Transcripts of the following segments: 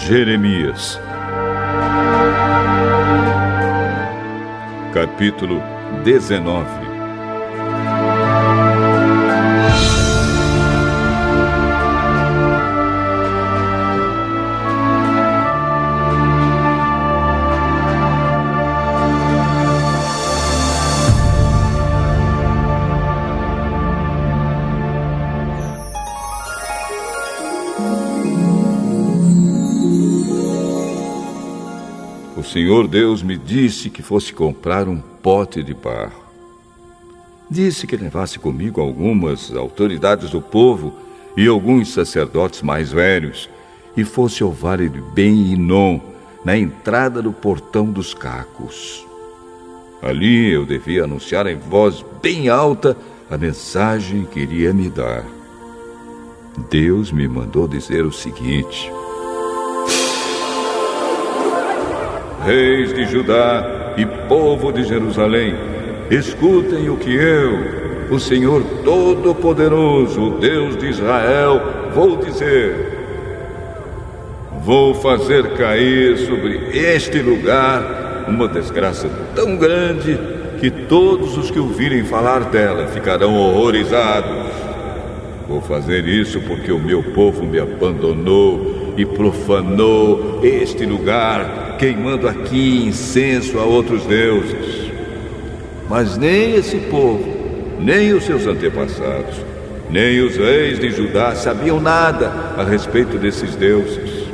Jeremias. Capítulo 19. O Senhor Deus me disse que fosse comprar um pote de barro. Disse que levasse comigo algumas autoridades do povo e alguns sacerdotes mais velhos e fosse ao vale de Ben-Hinom, na entrada do portão dos cacos. Ali eu devia anunciar em voz bem alta a mensagem que iria me dar. Deus me mandou dizer o seguinte: Reis de Judá e povo de Jerusalém, escutem o que eu, o Senhor Todo-Poderoso, o Deus de Israel, vou dizer. Vou fazer cair sobre este lugar uma desgraça tão grande que todos os que ouvirem falar dela ficarão horrorizados. Vou fazer isso porque o meu povo me abandonou e profanou este lugar, queimando aqui incenso a outros deuses. Mas nem esse povo, nem os seus antepassados, nem os reis de Judá sabiam nada a respeito desses deuses.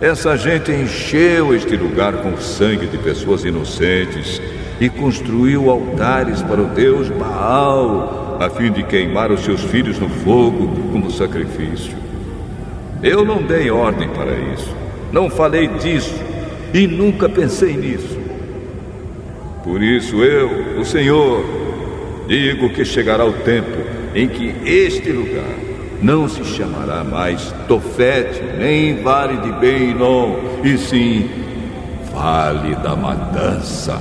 Essa gente encheu este lugar com o sangue de pessoas inocentes e construiu altares para o deus Baal, a fim de queimar os seus filhos no fogo como sacrifício. Eu não dei ordem para isso, não falei disso e nunca pensei nisso. Por isso eu, o Senhor, digo que chegará o tempo em que este lugar não se chamará mais Tofete, nem Vale de Ben-Hinom, e sim Vale da Matança.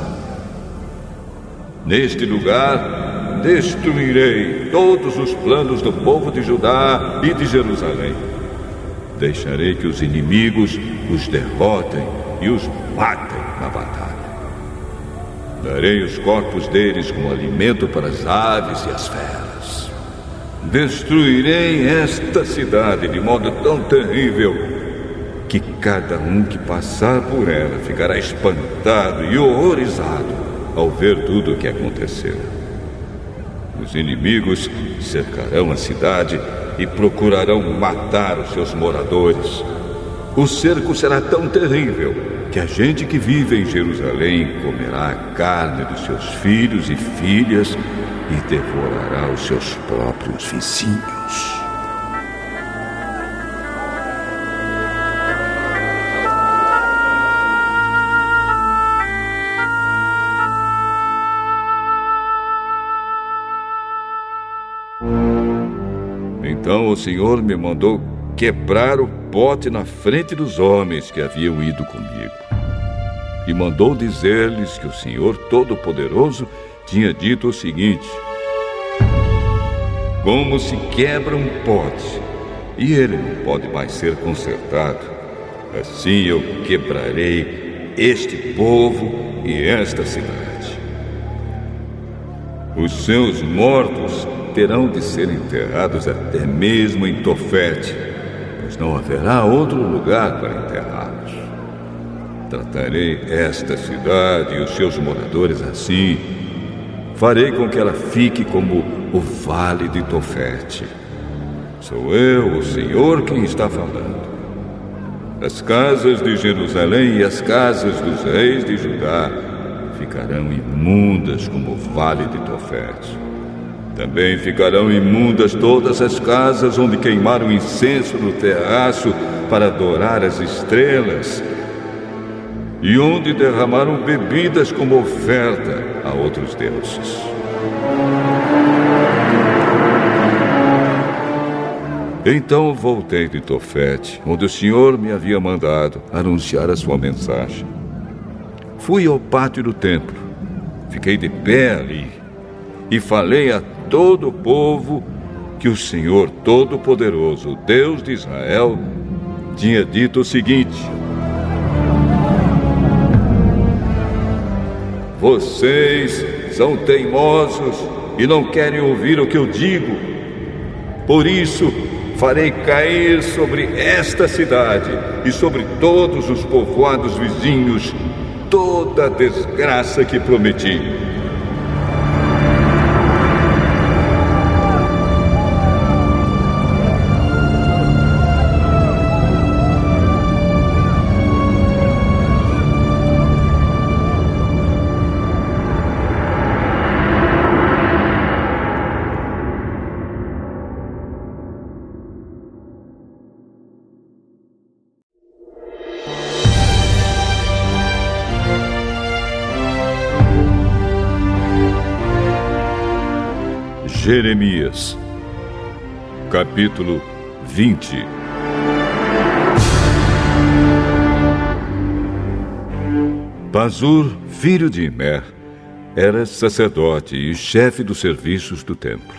Neste lugar destruirei todos os planos do povo de Judá e de Jerusalém. Deixarei que os inimigos os derrotem e os matem na batalha. Darei os corpos deles como alimento para as aves e as feras. Destruirei esta cidade de modo tão terrível que cada um que passar por ela ficará espantado e horrorizado ao ver tudo o que aconteceu. Os inimigos cercarão a cidade e procurarão matar os seus moradores. O cerco será tão terrível que a gente que vive em Jerusalém comerá a carne dos seus filhos e filhas e devorará os seus próprios vizinhos. Então o Senhor me mandou quebrar o pote na frente dos homens que haviam ido comigo. E mandou dizer-lhes que o Senhor Todo-Poderoso tinha dito o seguinte: como se quebra um pote e ele não pode mais ser consertado, assim eu quebrarei este povo e esta cidade. Os seus mortos terão de ser enterrados até mesmo em Tofete, pois não haverá outro lugar para enterrá-los. Tratarei esta cidade e os seus moradores assim. Farei com que ela fique como o vale de Tofete. Sou eu, o Senhor, quem está falando. As casas de Jerusalém e as casas dos reis de Judá ficarão imundas como o vale de Tofete. Também ficarão imundas todas as casas onde queimaram incenso no terraço para adorar as estrelas e onde derramaram bebidas como oferta a outros deuses. Então voltei de Tofete, onde o Senhor me havia mandado anunciar a sua mensagem. Fui ao pátio do templo, fiquei de pé ali e falei a todo o povo que o Senhor Todo-Poderoso, Deus de Israel, tinha dito o seguinte: vocês são teimosos e não querem ouvir o que eu digo. Por isso, farei cair sobre esta cidade e sobre todos os povoados vizinhos toda a desgraça que prometi. Jeremias, capítulo 20. Pazur, filho de Imer, era sacerdote e chefe dos serviços do templo.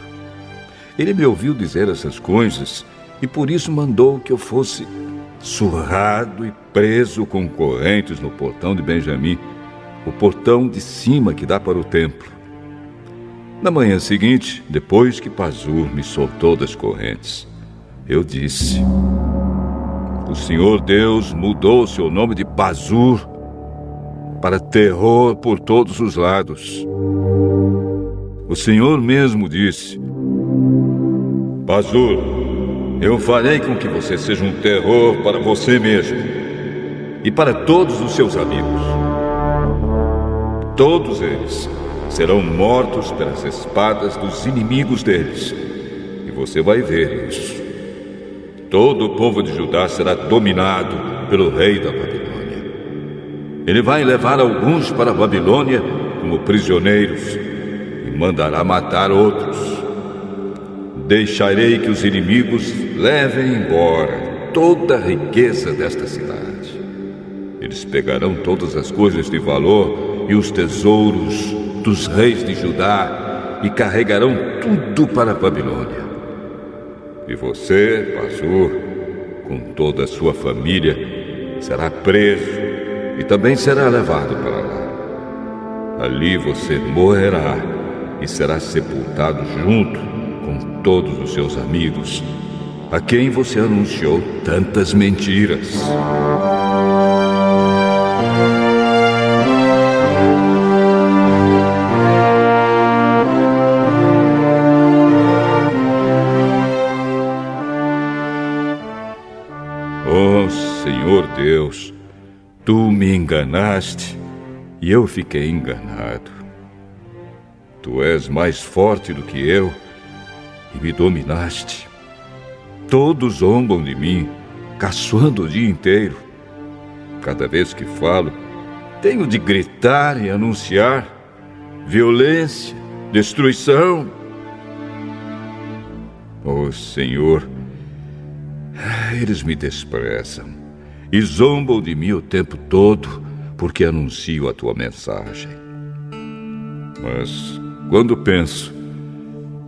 Ele me ouviu dizer essas coisas e por isso mandou que eu fosse surrado e preso com correntes no portão de Benjamim, o portão de cima que dá para o templo. Na manhã seguinte, depois que Pazur me soltou das correntes, eu disse: o Senhor Deus mudou seu nome de Pazur para terror por todos os lados. O Senhor mesmo disse: Pazur, eu farei com que você seja um terror para você mesmo e para todos os seus amigos. Todos eles serão mortos pelas espadas dos inimigos deles. E você vai ver isso. Todo o povo de Judá será dominado pelo rei da Babilônia. Ele vai levar alguns para a Babilônia como prisioneiros e mandará matar outros. Deixarei que os inimigos levem embora toda a riqueza desta cidade. Eles pegarão todas as coisas de valor e os tesouros dos reis de Judá e carregarão tudo para a Babilônia. E você, Pazur, com toda a sua família, será preso e também será levado para lá. Ali você morrerá e será sepultado junto com todos os seus amigos, a quem você anunciou tantas mentiras. Senhor Deus, tu me enganaste e eu fiquei enganado. Tu és mais forte do que eu e me dominaste. Todos zombam de mim, caçoando o dia inteiro. Cada vez que falo, tenho de gritar e anunciar violência, destruição. Oh, Senhor, eles me desprezam e zombam de mim o tempo todo porque anuncio a tua mensagem. Mas quando penso,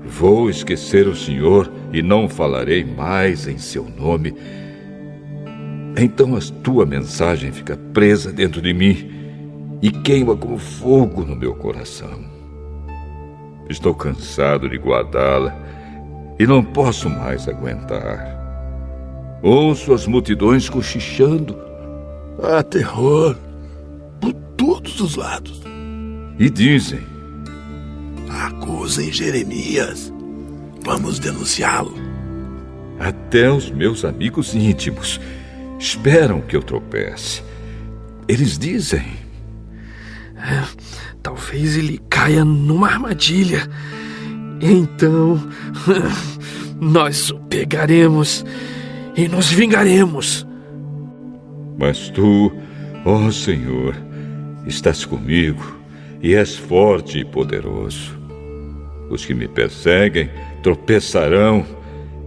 vou esquecer o Senhor e não falarei mais em seu nome, então a tua mensagem fica presa dentro de mim e queima como fogo no meu coração. Estou cansado de guardá-la e não posso mais aguentar. Ouço as multidões cochichando. Há terror por todos os lados. E dizem: acusem Jeremias. Vamos denunciá-lo. Até os meus amigos íntimos esperam que eu tropece. Eles dizem: talvez ele caia numa armadilha. Então, nós o pegaremos e nos vingaremos. Mas tu, ó Senhor, estás comigo e és forte e poderoso. Os que me perseguem tropeçarão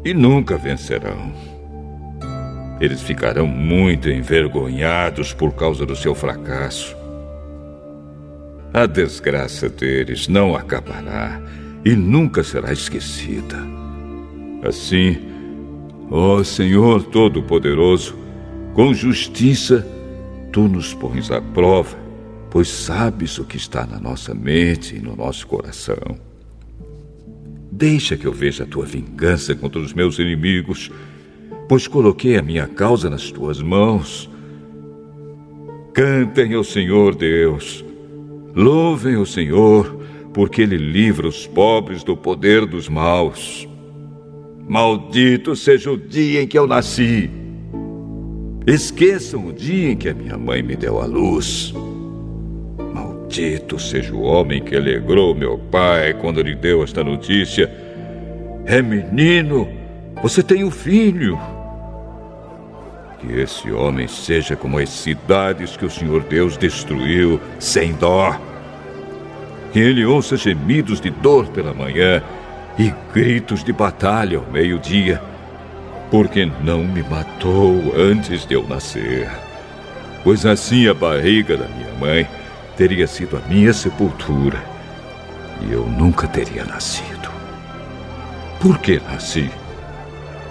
e nunca vencerão. Eles ficarão muito envergonhados por causa do seu fracasso. A desgraça deles não acabará e nunca será esquecida. Assim, ó Senhor Todo-Poderoso, Com justiça, tu nos pões à prova, pois sabes o que está na nossa mente e no nosso coração. Deixa que eu veja a tua vingança contra os meus inimigos, pois coloquei a minha causa nas tuas mãos. Cantem ao Senhor Deus, louvem o Senhor, porque Ele livra os pobres do poder dos maus. Maldito seja o dia em que eu nasci. Esqueçam o dia em que a minha mãe me deu à luz. Maldito seja o homem que alegrou meu pai quando lhe deu esta notícia. É menino, você tem um filho. Que esse homem seja como as cidades que o Senhor Deus destruiu sem dó. Que ele ouça gemidos de dor pela manhã e gritos de batalha ao meio-dia, porque não me matou antes de eu nascer. Pois assim a barriga da minha mãe teria sido a minha sepultura e eu nunca teria nascido. Por que nasci?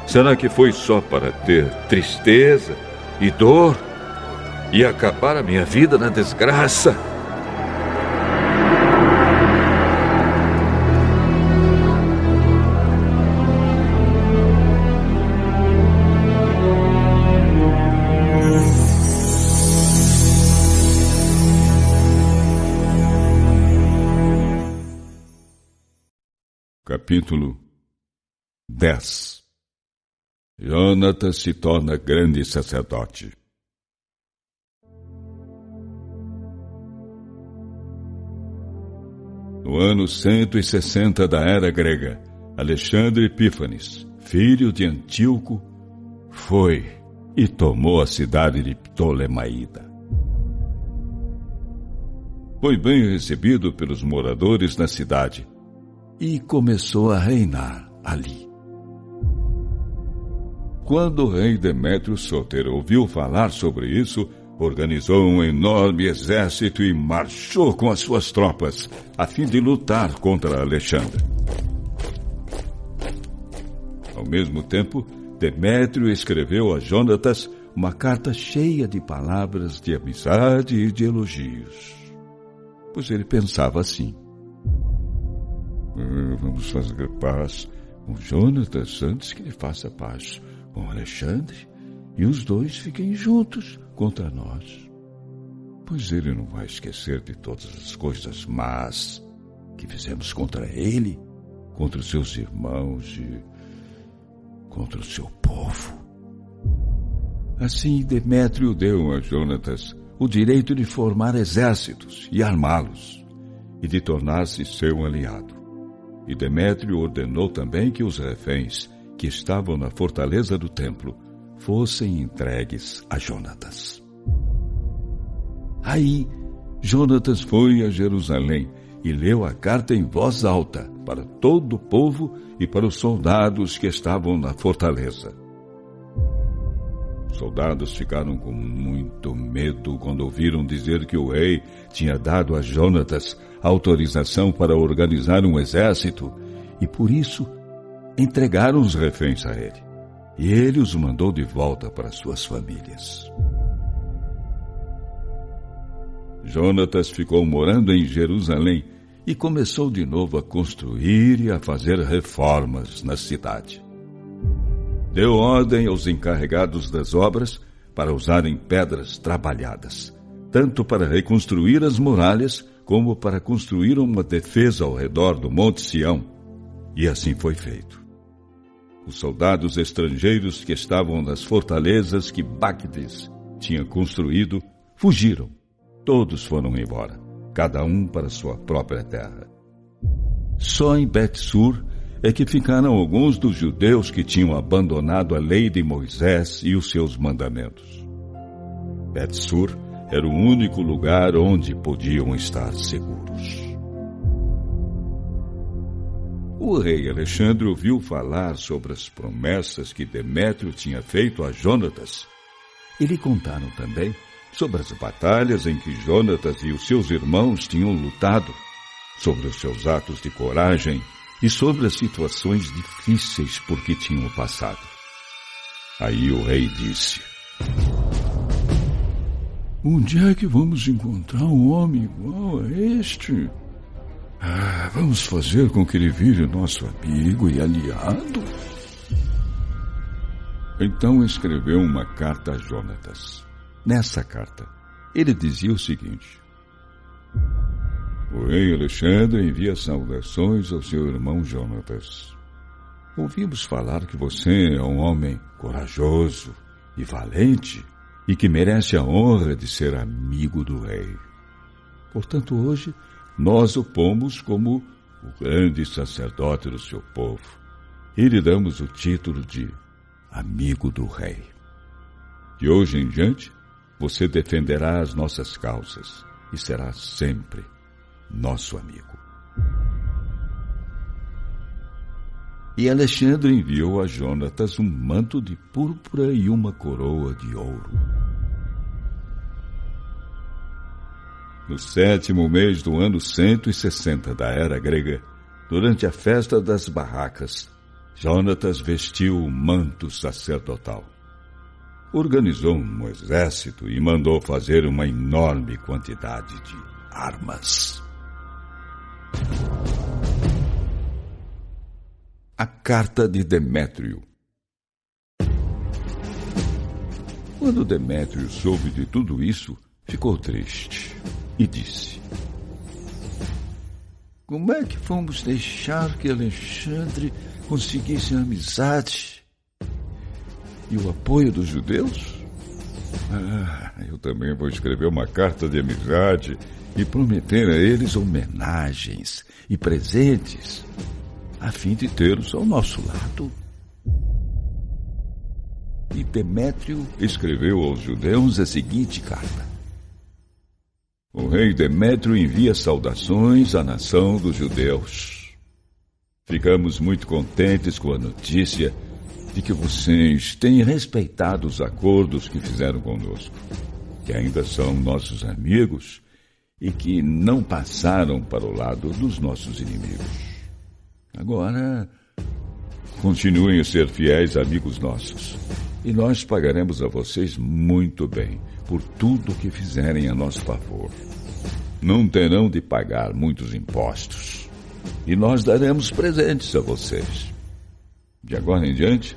Será que foi só para ter tristeza e dor e acabar a minha vida na desgraça? Capítulo 10. Jonatas se torna grande sacerdote. No ano 160 da era grega, Alexandre Epífanes, filho de Antíoco, foi e tomou a cidade de Ptolemaída. Foi bem recebido pelos moradores da cidade e começou a reinar ali. Quando o rei Demétrio Sóter ouviu falar sobre isso, organizou um enorme exército e marchou com as suas tropas, a fim de lutar contra Alexandre. Ao mesmo tempo, Demétrio escreveu a Jonatas uma carta cheia de palavras de amizade e de elogios. Pois ele pensava assim: vamos fazer paz com Jonatas antes que ele faça paz com Alexandre, e os dois fiquem juntos contra nós. Pois ele não vai esquecer de todas as coisas más que fizemos contra ele, contra os seus irmãos e contra o seu povo. Assim, Demétrio deu a Jonatas o direito de formar exércitos e armá-los, e de tornar-se seu aliado. E Demétrio ordenou também que os reféns que estavam na fortaleza do templo fossem entregues a Jonatas. Aí, Jonatas foi a Jerusalém e leu a carta em voz alta para todo o povo e para os soldados que estavam na fortaleza. Os soldados ficaram com muito medo quando ouviram dizer que o rei tinha dado a Jonatas autorização para organizar um exército e, por isso, entregaram os reféns a ele. E ele os mandou de volta para suas famílias. Jonatas ficou morando em Jerusalém e começou de novo a construir e a fazer reformas na cidade. Deu ordem aos encarregados das obras para usarem pedras trabalhadas, tanto para reconstruir as muralhas como para construir uma defesa ao redor do Monte Sião. E assim foi feito. Os soldados estrangeiros que estavam nas fortalezas que Bactris tinha construído fugiram. Todos foram embora, cada um para sua própria terra. Só em Bet-sur é que ficaram alguns dos judeus que tinham abandonado a lei de Moisés e os seus mandamentos. Bet-sur era o único lugar onde podiam estar seguros. O rei Alexandre ouviu falar sobre as promessas que Demétrio tinha feito a Jonatas. E lhe contaram também sobre as batalhas em que Jonatas e os seus irmãos tinham lutado, sobre os seus atos de coragem e sobre as situações difíceis por que tinham passado. Aí o rei disse: Onde é que vamos encontrar um homem igual a este? Vamos fazer com que ele vire nosso amigo e aliado. Então escreveu uma carta a Jonatas. Nessa carta, ele dizia o seguinte: o rei Alexandre envia saudações ao seu irmão Jonatas. Ouvimos falar que você é um homem corajoso e valente e que merece a honra de ser amigo do rei. Portanto, hoje, nós o pomos como o grande sacerdote do seu povo e lhe damos o título de amigo do rei. De hoje em diante, você defenderá as nossas causas e será sempre nosso amigo. E Alexandre enviou a Jonatas um manto de púrpura e uma coroa de ouro. No 7º mês do ano 160 da era grega, durante a festa das barracas, Jonatas vestiu o manto sacerdotal. Organizou um exército e mandou fazer uma enorme quantidade de armas. A carta de Demétrio. Quando Demétrio soube de tudo isso, ficou triste e disse: como é que fomos deixar que Alexandre conseguisse a amizade e o apoio dos judeus? Eu também vou escrever uma carta de amizade e prometer a eles homenagens e presentes, a fim de tê-los ao nosso lado. E Demétrio escreveu aos judeus a seguinte carta: o rei Demétrio envia saudações à nação dos judeus. Ficamos muito contentes com a notícia de que vocês têm respeitado os acordos que fizeram conosco, que ainda são nossos amigos e que não passaram para o lado dos nossos inimigos. Agora, continuem a ser fiéis amigos nossos, e nós pagaremos a vocês muito bem por tudo o que fizerem a nosso favor. Não terão de pagar muitos impostos, e nós daremos presentes a vocês. De agora em diante,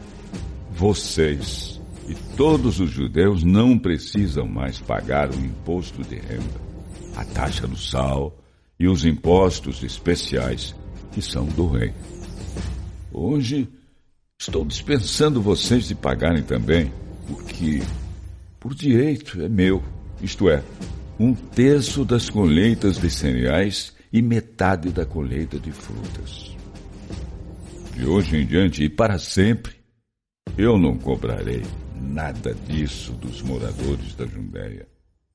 vocês e todos os judeus não precisam mais pagar o imposto de renda, a taxa do sal e os impostos especiais que são do rei. Hoje, estou dispensando vocês de pagarem também o que, por direito, é meu, isto é, 1/3 das colheitas de cereais e metade da colheita de frutas. De hoje em diante e para sempre, eu não cobrarei nada disso dos moradores da Judéia,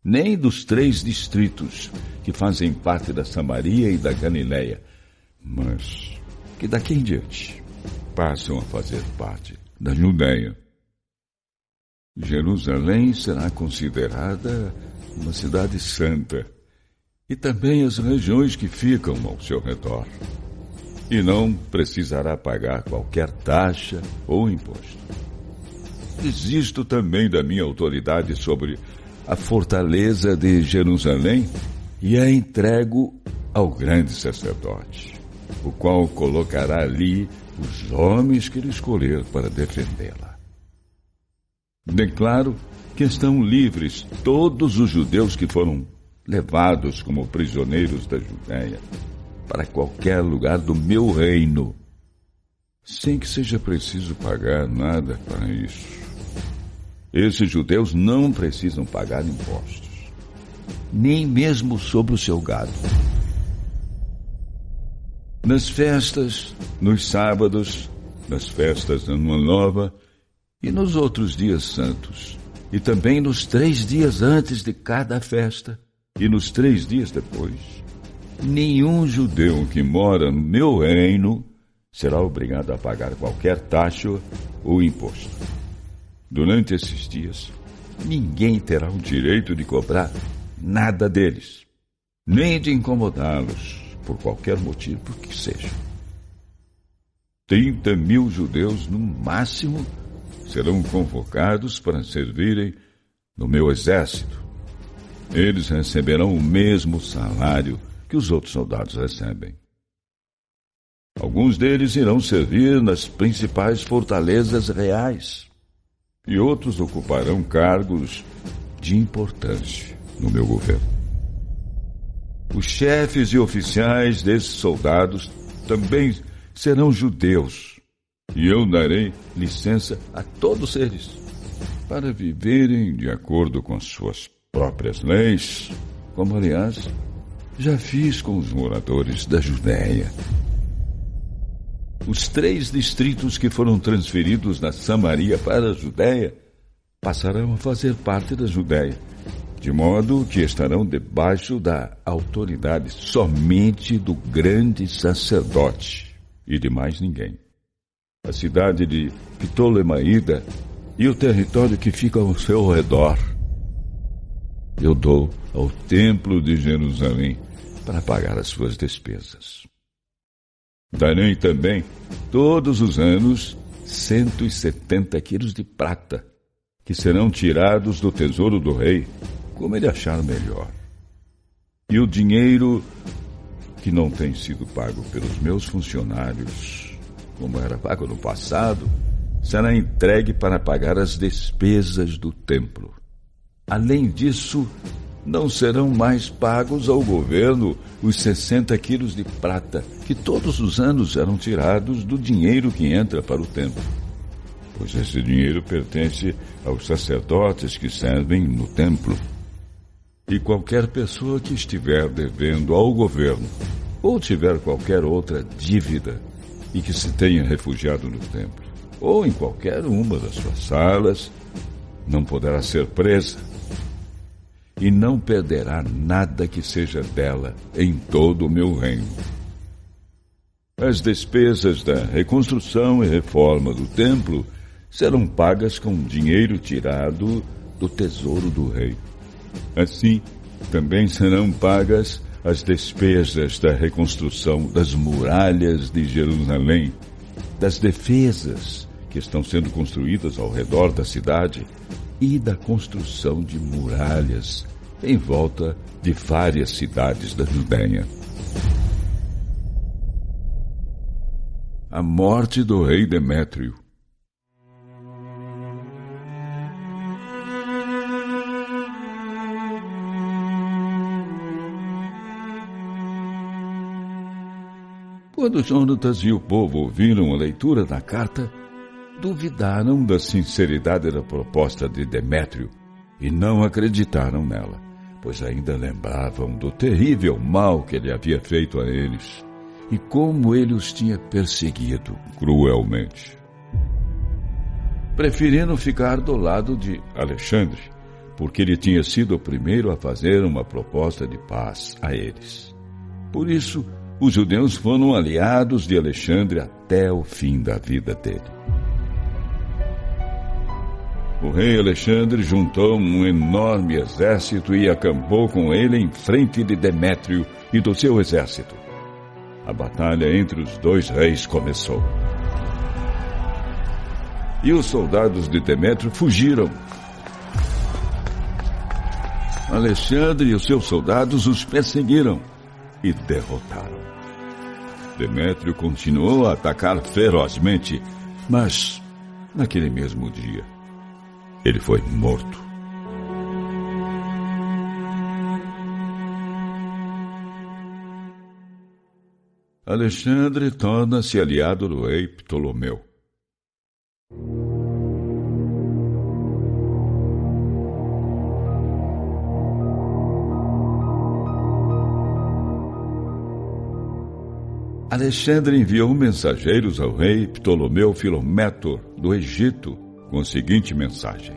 nem dos 3 distritos que fazem parte da Samaria e da Galileia, mas que daqui em diante passam a fazer parte da Judéia. Jerusalém será considerada uma cidade santa, e também as regiões que ficam ao seu redor, e não precisará pagar qualquer taxa ou imposto. Desisto também da minha autoridade sobre a fortaleza de Jerusalém e a entrego ao grande sacerdote, o qual colocará ali os homens que ele escolher para defendê-la. Declaro que estão livres todos os judeus que foram levados como prisioneiros da Judéia para qualquer lugar do meu reino, sem que seja preciso pagar nada para isso. Esses judeus não precisam pagar impostos, nem mesmo sobre o seu gado. Nas festas, nos sábados, nas festas da Lua Nova e nos outros dias santos, e também nos 3 dias antes de cada festa e nos 3 dias depois, nenhum judeu que mora no meu reino será obrigado a pagar qualquer taxa ou imposto. Durante esses dias, ninguém terá o direito de cobrar nada deles, nem de incomodá-los por qualquer motivo que seja. 30.000 judeus, no máximo, serão convocados para servirem no meu exército, eles receberão o mesmo salário que os outros soldados recebem. Alguns deles irão servir nas principais fortalezas reais e outros ocuparão cargos de importância no meu governo. Os chefes e oficiais desses soldados também serão judeus, e eu darei licença a todos eles para viverem de acordo com suas próprias leis, como, aliás, já fiz com os moradores da Judéia. Os 3 distritos que foram transferidos da Samaria para a Judéia passarão a fazer parte da Judéia, de modo que estarão debaixo da autoridade somente do grande sacerdote e de mais ninguém. A cidade de Ptolemaída e o território que fica ao seu redor eu dou ao templo de Jerusalém para pagar as suas despesas. Darei também, todos os anos, 170 quilos de prata, que serão tirados do tesouro do rei, como ele achar melhor. E o dinheiro que não tem sido pago pelos meus funcionários, como era pago no passado, será entregue para pagar as despesas do templo. Além disso, não serão mais pagos ao governo os 60 quilos de prata, que todos os anos eram tirados do dinheiro que entra para o templo, pois esse dinheiro pertence aos sacerdotes que servem no templo. E qualquer pessoa que estiver devendo ao governo ou tiver qualquer outra dívida e que se tenha refugiado no templo ou em qualquer uma das suas salas, não poderá ser presa e não perderá nada que seja dela em todo o meu reino. As despesas da reconstrução e reforma do templo serão pagas com dinheiro tirado do tesouro do rei. Assim, também serão pagas as despesas da reconstrução das muralhas de Jerusalém, das defesas que estão sendo construídas ao redor da cidade e da construção de muralhas em volta de várias cidades da Judéia. A morte do rei Demétrio. Quando Jonatas e o povo ouviram a leitura da carta, duvidaram da sinceridade da proposta de Demétrio e não acreditaram nela, pois ainda lembravam do terrível mal que ele havia feito a eles e como ele os tinha perseguido cruelmente. Preferiram ficar do lado de Alexandre, porque ele tinha sido o primeiro a fazer uma proposta de paz a eles. Por isso, os judeus foram aliados de Alexandre até o fim da vida dele. O rei Alexandre juntou um enorme exército e acampou com ele em frente de Demétrio e do seu exército. A batalha entre os 2 reis começou. E os soldados de Demétrio fugiram. Alexandre e os seus soldados os perseguiram e derrotaram. Demétrio continuou a atacar ferozmente, mas, naquele mesmo dia, ele foi morto. Alexandre torna-se aliado do rei Ptolomeu. Alexandre enviou mensageiros ao rei Ptolomeu Filométor, do Egito, com a seguinte mensagem: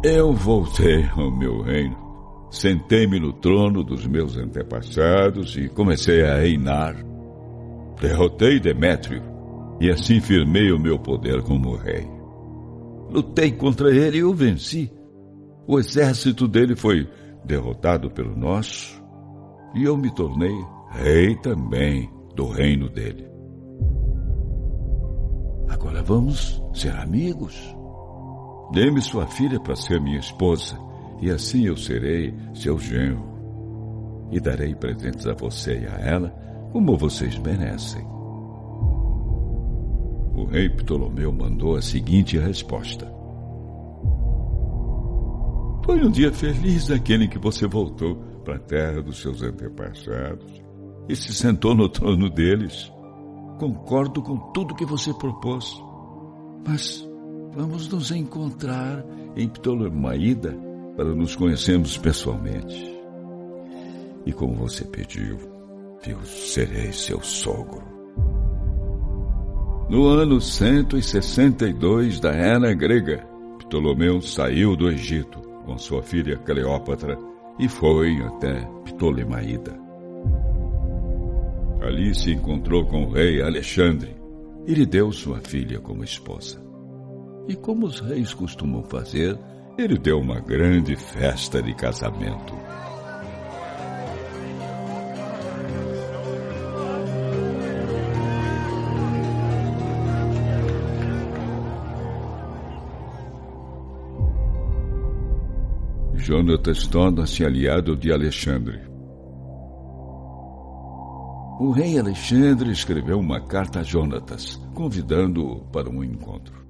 Eu voltei ao meu reino, sentei-me no trono dos meus antepassados e comecei a reinar. Derrotei Demétrio e assim firmei o meu poder como rei. Lutei contra ele e o venci. O exército dele foi derrotado pelo nosso e eu me tornei rei também do reino dele. Agora vamos ser amigos. Dê-me sua filha para ser minha esposa e assim eu serei seu genro. E darei presentes a você e a ela, como vocês merecem. O rei Ptolomeu mandou a seguinte resposta: foi um dia feliz aquele em que você voltou para a terra dos seus antepassados e se sentou no trono deles. Concordo com tudo que você propôs, mas vamos nos encontrar em Ptolemaída para nos conhecermos pessoalmente. E como você pediu, eu serei seu sogro. No ano 162 da era grega, Ptolomeu saiu do Egito com sua filha Cleópatra e foi até Ptolemaída. Ali se encontrou com o rei Alexandre e lhe deu sua filha como esposa. E como os reis costumam fazer, ele deu uma grande festa de casamento. Jonatas torna-se aliado de Alexandre. O rei Alexandre escreveu uma carta a Jonatas, convidando-o para um encontro.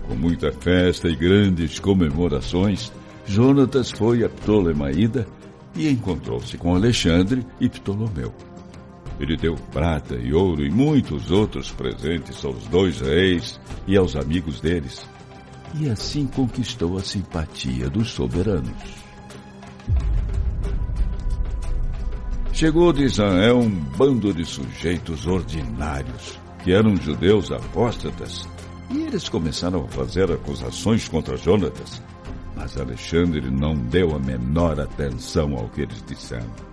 Com muita festa e grandes comemorações, Jonatas foi a Ptolemaída e encontrou-se com Alexandre e Ptolomeu. Ele deu prata e ouro e muitos outros presentes aos dois reis e aos amigos deles, e assim conquistou a simpatia dos soberanos. Chegou de Israel um bando de sujeitos ordinários, que eram judeus apóstatas, e eles começaram a fazer acusações contra Jonatas, mas Alexandre não deu a menor atenção ao que eles disseram.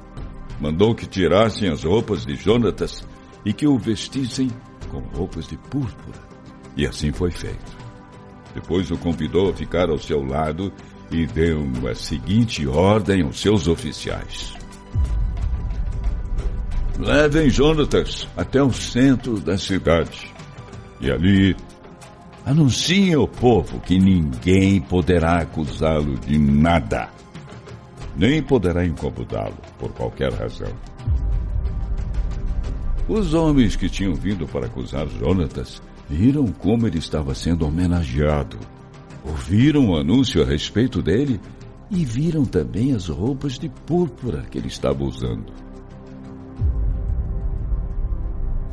Mandou que tirassem as roupas de Jonatas e que o vestissem com roupas de púrpura. E assim foi feito. Depois o convidou a ficar ao seu lado e deu a seguinte ordem aos seus oficiais: levem Jonatas até o centro da cidade. E ali anunciem ao povo que ninguém poderá acusá-lo de nada, nem poderá incomodá-lo por qualquer razão. Os homens que tinham vindo para acusar Jonatas viram como ele estava sendo homenageado, ouviram o anúncio a respeito dele e viram também as roupas de púrpura que ele estava usando.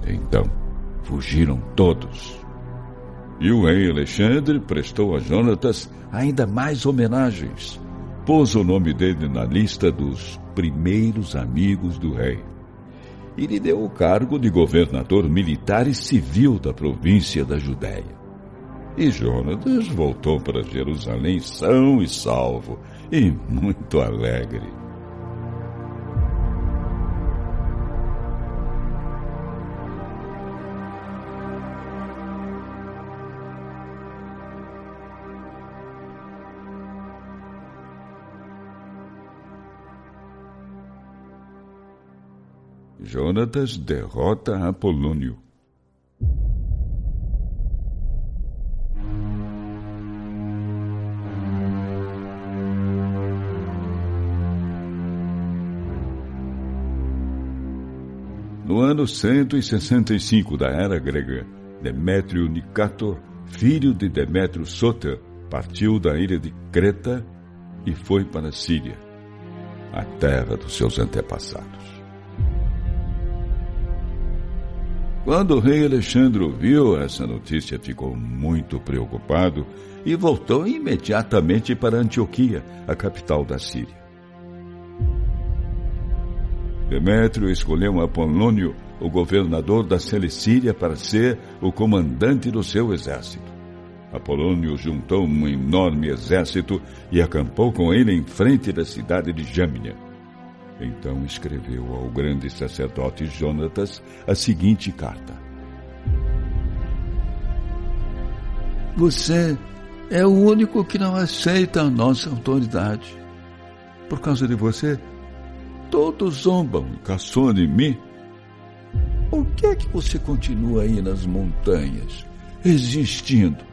Então, fugiram todos. E o rei Alexandre prestou a Jonatas ainda mais homenagens. Pôs o nome dele na lista dos primeiros amigos do rei e lhe deu o cargo de governador militar e civil da província da Judéia. E Jonatas voltou para Jerusalém são e salvo e muito alegre. Jonatas derrota Apolônio. No ano 165 da era grega, Demétrio Nicator, filho de Demétrio Sóter, partiu da ilha de Creta e foi para a Síria, a terra dos seus antepassados. Quando o rei Alexandre ouviu essa notícia, ficou muito preocupado e voltou imediatamente para Antioquia, a capital da Síria. Demétrio escolheu Apolônio, o governador da Cilicíria, para ser o comandante do seu exército. Apolônio juntou um enorme exército e acampou com ele em frente da cidade de Jâmnia. Então escreveu ao grande sacerdote Jonatas a seguinte carta: Você é o único que não aceita a nossa autoridade. Por causa de você, todos zombam e caçoam de mim, Por que é que você continua aí nas montanhas, resistindo?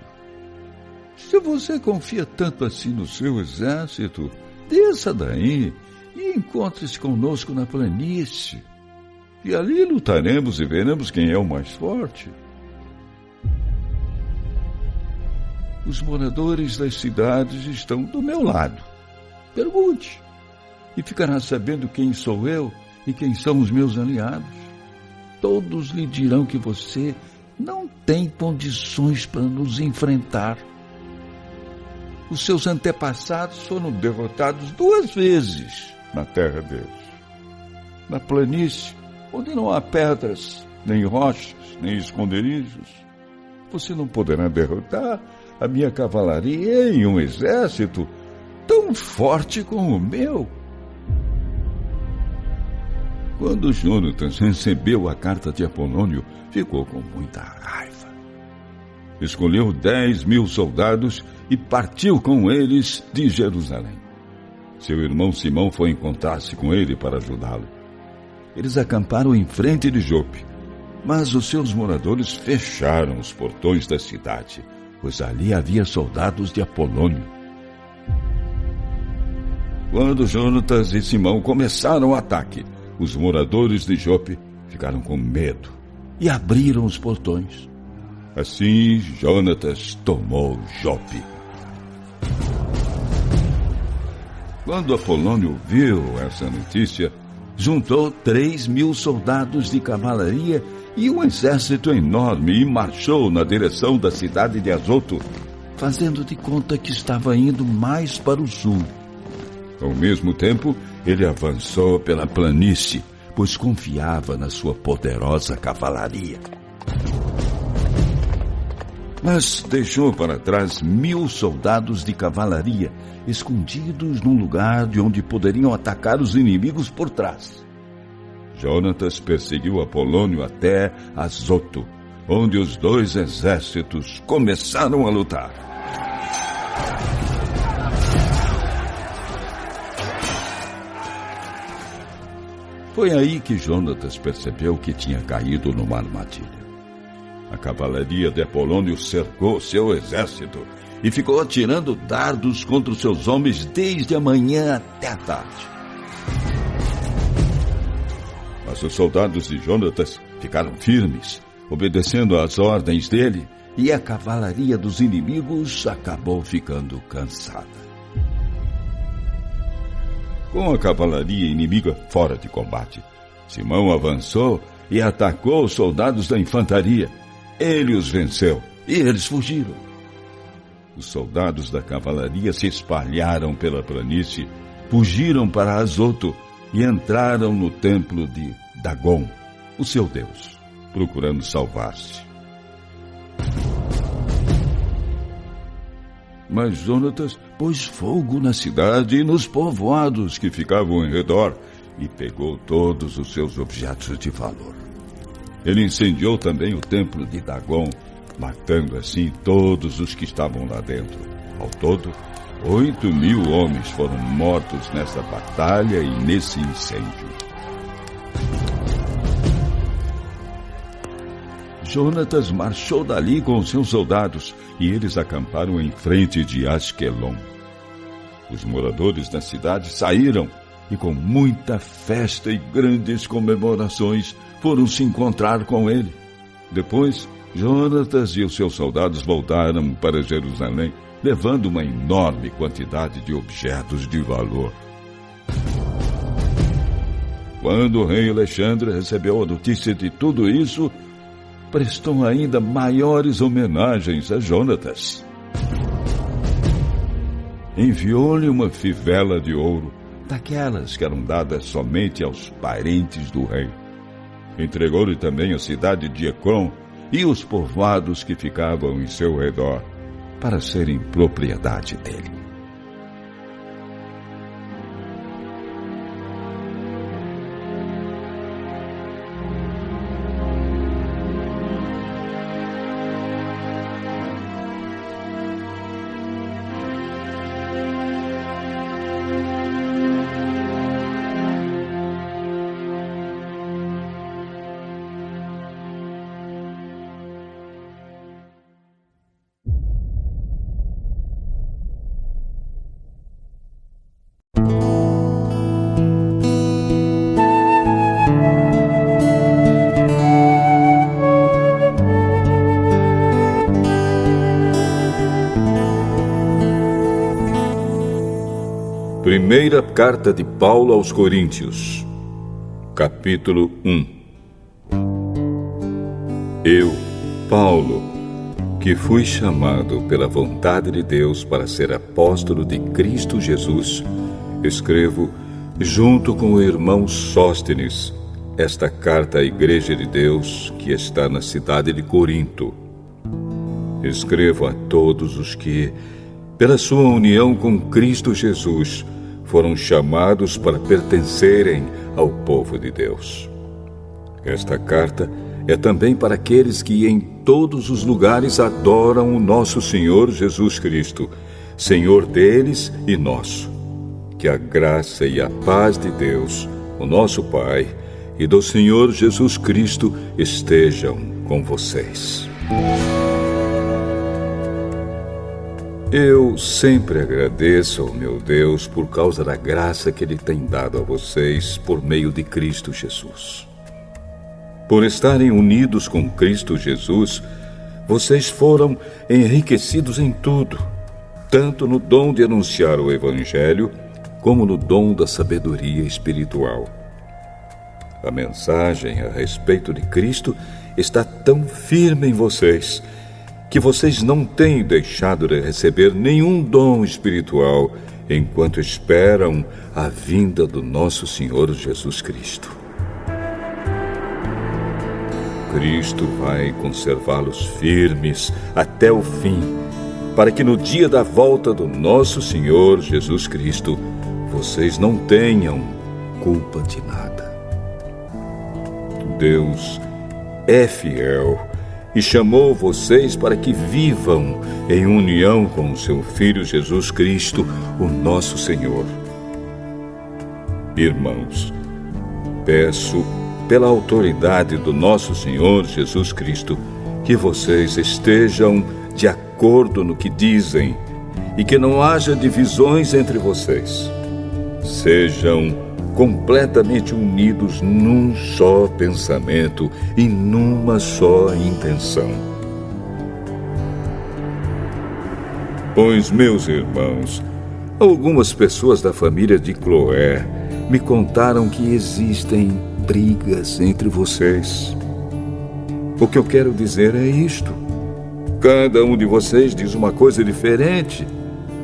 Se você confia tanto assim no seu exército, desça daí e encontre-se conosco na planície. E ali lutaremos e veremos quem é o mais forte. Os moradores das cidades estão do meu lado. Pergunte, e ficará sabendo quem sou eu e quem são os meus aliados. Todos lhe dirão que você não tem condições para nos enfrentar. Os seus antepassados foram derrotados 2 vezes na terra deles. Na planície, onde não há pedras, nem rochas, nem esconderijos, você não poderá derrotar a minha cavalaria em um exército tão forte como o meu. Quando Jonatas recebeu a carta de Apolônio, ficou com muita raiva. Escolheu 10.000 soldados e partiu com eles de Jerusalém. Seu irmão Simão foi encontrar-se com ele para ajudá-lo. Eles acamparam em frente de Jope, mas os seus moradores fecharam os portões da cidade, pois ali havia soldados de Apolônio. Quando Jonatas e Simão começaram o ataque, os moradores de Jope ficaram com medo e abriram os portões. Assim, Jonatas tomou Jope. Quando Apolônio viu essa notícia, juntou 3.000 soldados de cavalaria e um exército enorme e marchou na direção da cidade de Azoto, fazendo de conta que estava indo mais para o sul. Ao mesmo tempo, ele avançou pela planície, pois confiava na sua poderosa cavalaria. Mas deixou para trás 1.000 soldados de cavalaria, escondidos num lugar de onde poderiam atacar os inimigos por trás. Jonatas perseguiu Apolônio até Azoto, onde os 2 exércitos começaram a lutar. Foi aí que Jonatas percebeu que tinha caído numa armadilha. A cavalaria de Apolônio cercou seu exército e ficou atirando dardos contra os seus homens desde a manhã até a tarde. Mas os soldados de Jonatas ficaram firmes, obedecendo às ordens dele, e a cavalaria dos inimigos acabou ficando cansada. Com a cavalaria inimiga fora de combate, Simão avançou e atacou os soldados da infantaria. Ele os venceu e eles fugiram. Os soldados da cavalaria se espalharam pela planície, fugiram para Azoto e entraram no templo de Dagon, o seu deus, procurando salvar-se. Mas Jonatas pôs fogo na cidade e nos povoados que ficavam em redor e pegou todos os seus objetos de valor. Ele incendiou também o templo de Dagon, matando assim todos os que estavam lá dentro. Ao todo, 8.000 homens foram mortos nessa batalha e nesse incêndio. Jonatas marchou dali com seus soldados e eles acamparam em frente de Asquelon. Os moradores da cidade saíram e com muita festa e grandes comemorações foram se encontrar com ele. Depois, Jonatas e os seus soldados voltaram para Jerusalém, levando uma enorme quantidade de objetos de valor. Quando o rei Alexandre recebeu a notícia de tudo isso, prestou ainda maiores homenagens a Jonatas. Enviou-lhe uma fivela de ouro, daquelas que eram dadas somente aos parentes do rei. Entregou-lhe também a cidade de Ecrom e os povoados que ficavam em seu redor, para serem propriedade dele. Primeira carta de Paulo aos Coríntios, capítulo 1. Eu, Paulo, que fui chamado pela vontade de Deus para ser apóstolo de Cristo Jesus, escrevo, junto com o irmão Sóstenes, esta carta à Igreja de Deus que está na cidade de Corinto. Escrevo a todos os que, pela sua união com Cristo Jesus, foram chamados para pertencerem ao povo de Deus. Esta carta é também para aqueles que em todos os lugares adoram o nosso Senhor Jesus Cristo, Senhor deles e nosso. Que a graça e a paz de Deus, o nosso Pai, e do Senhor Jesus Cristo estejam com vocês. Eu sempre agradeço ao meu Deus por causa da graça que Ele tem dado a vocês por meio de Cristo Jesus. Por estarem unidos com Cristo Jesus, vocês foram enriquecidos em tudo, tanto no dom de anunciar o Evangelho, como no dom da sabedoria espiritual. A mensagem a respeito de Cristo está tão firme em vocês, que vocês não têm deixado de receber nenhum dom espiritual enquanto esperam a vinda do nosso Senhor Jesus Cristo. Cristo vai conservá-los firmes até o fim, para que no dia da volta do nosso Senhor Jesus Cristo, vocês não tenham culpa de nada. Deus é fiel e chamou vocês para que vivam em união com o seu Filho Jesus Cristo, o nosso Senhor. Irmãos, peço pela autoridade do nosso Senhor Jesus Cristo que vocês estejam de acordo no que dizem e que não haja divisões entre vocês. Sejam completamente unidos num só pensamento e numa só intenção. Pois, meus irmãos, algumas pessoas da família de Cloé me contaram que existem brigas entre vocês. O que eu quero dizer é isto: cada um de vocês diz uma coisa diferente.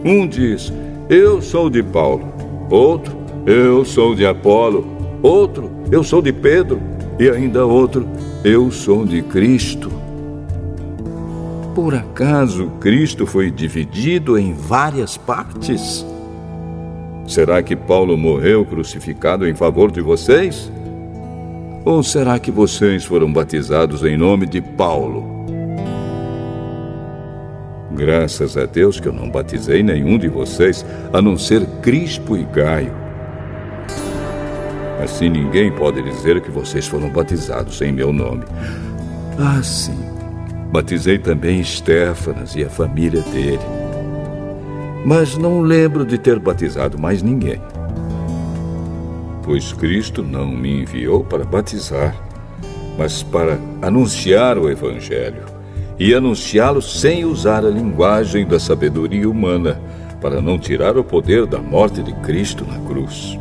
Um diz, eu sou de Paulo. Outro, eu sou de Apolo. Outro, eu sou de Pedro. E ainda outro, eu sou de Cristo. Por acaso Cristo foi dividido em várias partes? Será que Paulo morreu crucificado em favor de vocês? Ou será que vocês foram batizados em nome de Paulo? Graças a Deus que eu não batizei nenhum de vocês, a não ser Crispo e Gaio. Assim ninguém pode dizer que vocês foram batizados em meu nome. Ah, sim. Batizei também Estéfanas e a família dele. Mas não lembro de ter batizado mais ninguém. Pois Cristo não me enviou para batizar, mas para anunciar o Evangelho, e anunciá-lo sem usar a linguagem da sabedoria humana, para não tirar o poder da morte de Cristo na cruz.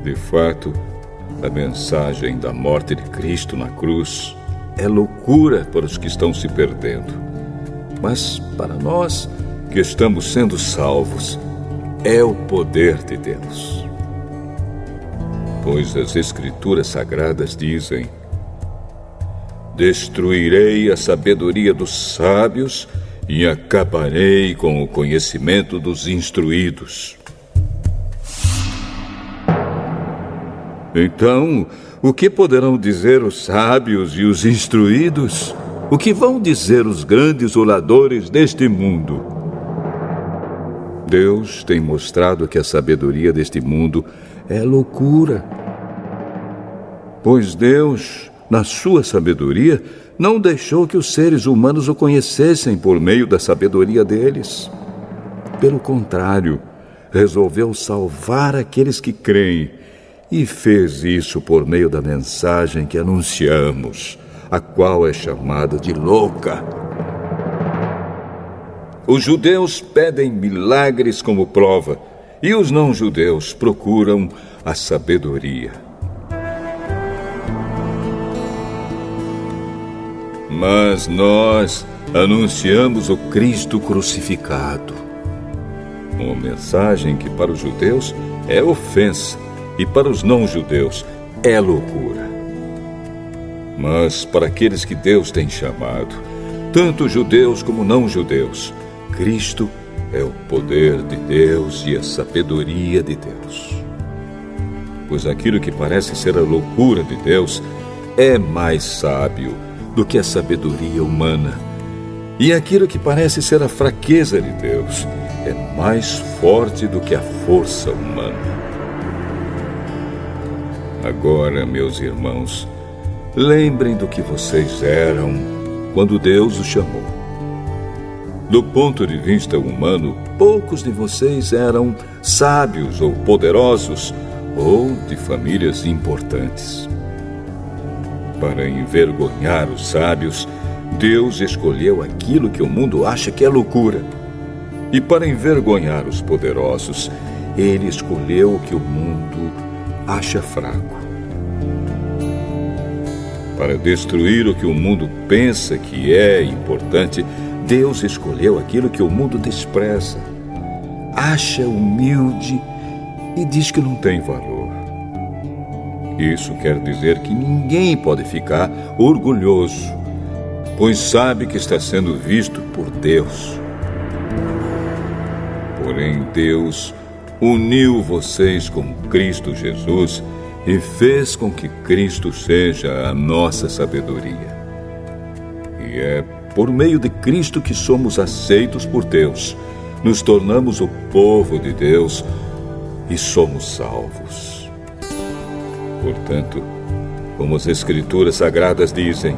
De fato, a mensagem da morte de Cristo na cruz é loucura para os que estão se perdendo. Mas para nós, que estamos sendo salvos, é o poder de Deus. Pois as Escrituras Sagradas dizem: destruirei a sabedoria dos sábios e acabarei com o conhecimento dos instruídos. Então, o que poderão dizer os sábios e os instruídos? O que vão dizer os grandes oradores deste mundo? Deus tem mostrado que a sabedoria deste mundo é loucura. Pois Deus, na sua sabedoria, não deixou que os seres humanos o conhecessem por meio da sabedoria deles. Pelo contrário, resolveu salvar aqueles que creem, e fez isso por meio da mensagem que anunciamos, a qual é chamada de louca. Os judeus pedem milagres como prova, e os não-judeus procuram a sabedoria. Mas nós anunciamos o Cristo crucificado, uma mensagem que para os judeus é ofensa e para os não-judeus é loucura. Mas para aqueles que Deus tem chamado, tanto judeus como não-judeus, Cristo é o poder de Deus e a sabedoria de Deus. Pois aquilo que parece ser a loucura de Deus é mais sábio do que a sabedoria humana. E aquilo que parece ser a fraqueza de Deus é mais forte do que a força humana. Agora, meus irmãos, lembrem do que vocês eram quando Deus os chamou. Do ponto de vista humano, poucos de vocês eram sábios ou poderosos ou de famílias importantes. Para envergonhar os sábios, Deus escolheu aquilo que o mundo acha que é loucura. E para envergonhar os poderosos, Ele escolheu o que o mundo acha fraco. Para destruir o que o mundo pensa que é importante, Deus escolheu aquilo que o mundo despreza, acha humilde e diz que não tem valor. Isso quer dizer que ninguém pode ficar orgulhoso, pois sabe que está sendo visto por Deus. Porém, Deus uniu vocês com Cristo Jesus e fez com que Cristo seja a nossa sabedoria. E é por meio de Cristo que somos aceitos por Deus, nos tornamos o povo de Deus e somos salvos. Portanto, como as Escrituras Sagradas dizem,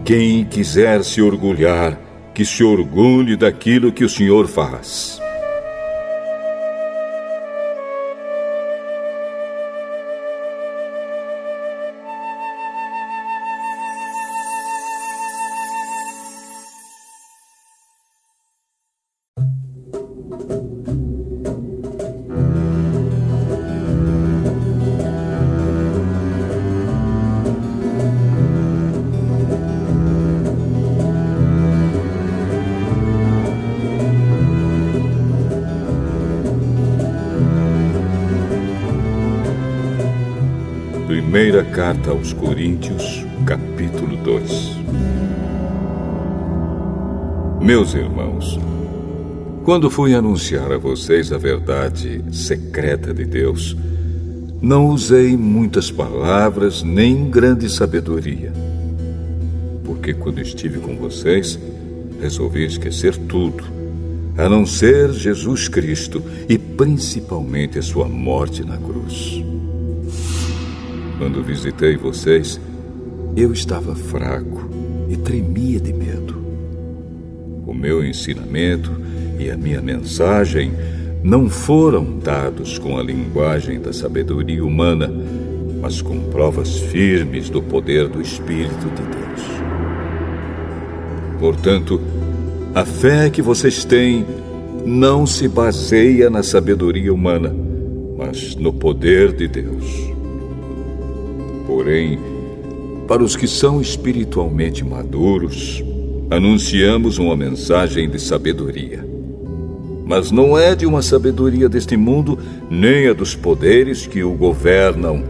quem quiser se orgulhar, que se orgulhe daquilo que o Senhor faz. Primeira Carta aos Coríntios, capítulo 2. Meus irmãos, quando fui anunciar a vocês a verdade secreta de Deus, não usei muitas palavras nem grande sabedoria, porque quando estive com vocês, resolvi esquecer tudo, a não ser Jesus Cristo e principalmente a sua morte na cruz. Quando visitei vocês, eu estava fraco e tremia de medo. O meu ensinamento e a minha mensagem não foram dados com a linguagem da sabedoria humana, mas com provas firmes do poder do Espírito de Deus. Portanto, a fé que vocês têm não se baseia na sabedoria humana, mas no poder de Deus. Porém, para os que são espiritualmente maduros, anunciamos uma mensagem de sabedoria. Mas não é de uma sabedoria deste mundo, nem a dos poderes que o governam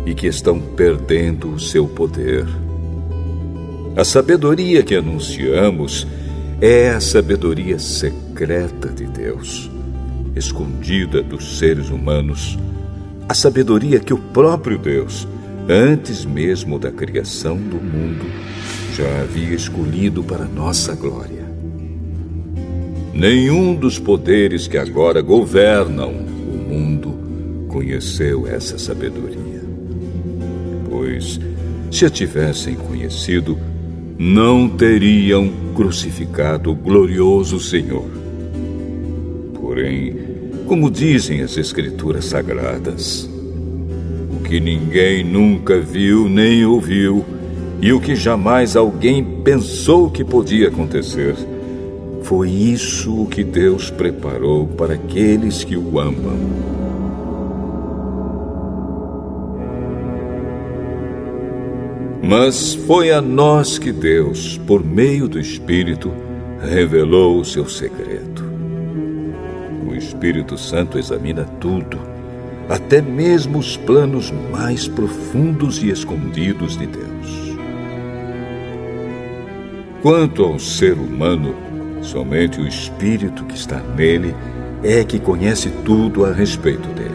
e que estão perdendo o seu poder. A sabedoria que anunciamos é a sabedoria secreta de Deus, escondida dos seres humanos, a sabedoria que o próprio Deus, antes mesmo da criação do mundo, já havia escolhido para nossa glória. Nenhum dos poderes que agora governam o mundo conheceu essa sabedoria. Pois, se a tivessem conhecido, não teriam crucificado o glorioso Senhor. Porém, como dizem as Escrituras Sagradas, o que ninguém nunca viu nem ouviu, e o que jamais alguém pensou que podia acontecer, foi isso o que Deus preparou para aqueles que o amam. Mas foi a nós que Deus, por meio do Espírito, revelou o seu segredo. O Espírito Santo examina tudo, até mesmo os planos mais profundos e escondidos de Deus. Quanto ao ser humano, somente o Espírito que está nele é que conhece tudo a respeito dele.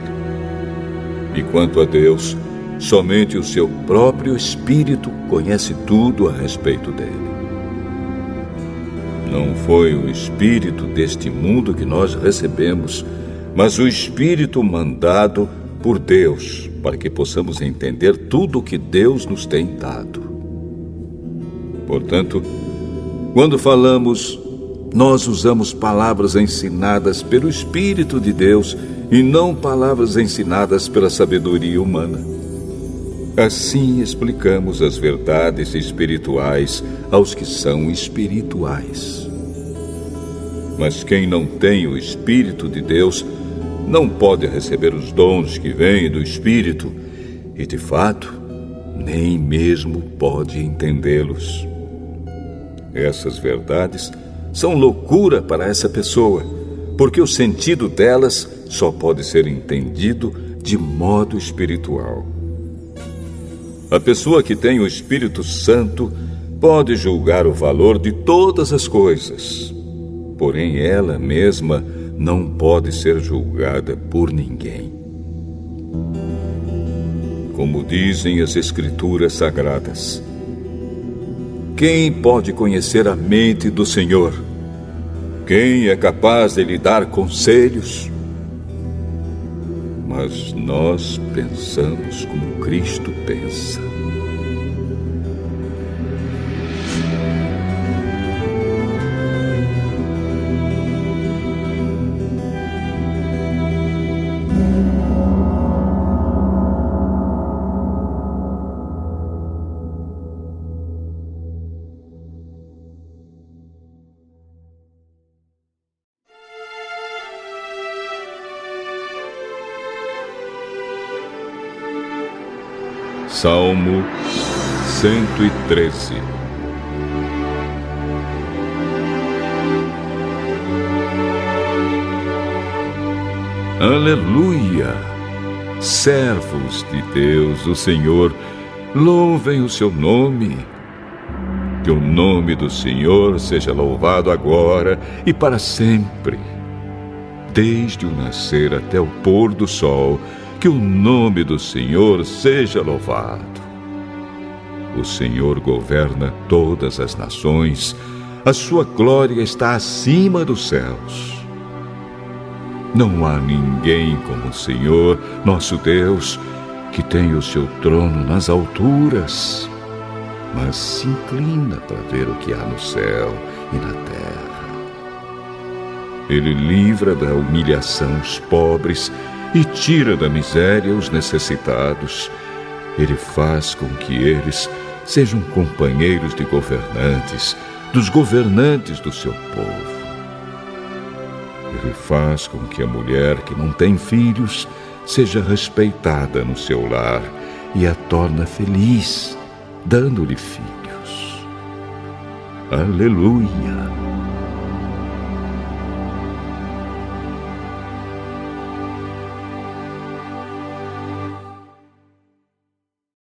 E quanto a Deus, somente o seu próprio Espírito conhece tudo a respeito dele. Não foi o Espírito deste mundo que nós recebemos, mas o Espírito mandado por Deus, para que possamos entender tudo o que Deus nos tem dado. Portanto, quando falamos, nós usamos palavras ensinadas pelo Espírito de Deus e não palavras ensinadas pela sabedoria humana. Assim explicamos as verdades espirituais aos que são espirituais. Mas quem não tem o Espírito de Deus não pode receber os dons que vêm do Espírito e, de fato, nem mesmo pode entendê-los. Essas verdades são loucura para essa pessoa, porque o sentido delas só pode ser entendido de modo espiritual. A pessoa que tem o Espírito Santo pode julgar o valor de todas as coisas, porém ela mesma não pode ser julgada por ninguém. Como dizem as Escrituras Sagradas, quem pode conhecer a mente do Senhor? Quem é capaz de lhe dar conselhos? Mas nós pensamos como Cristo pensa. Salmo 113. Aleluia! Servos de Deus, o Senhor, louvem o seu nome. Que o nome do Senhor seja louvado agora e para sempre. Desde o nascer até o pôr do sol, que o nome do Senhor seja louvado. O Senhor governa todas as nações, a sua glória está acima dos céus. Não há ninguém como o Senhor, nosso Deus, que tem o seu trono nas alturas, mas se inclina para ver o que há no céu e na terra. Ele livra da humilhação os pobres e tira da miséria os necessitados. Ele faz com que eles sejam companheiros de governantes, dos governantes do seu povo. Ele faz com que a mulher que não tem filhos seja respeitada no seu lar e a torna feliz, dando-lhe filhos. Aleluia!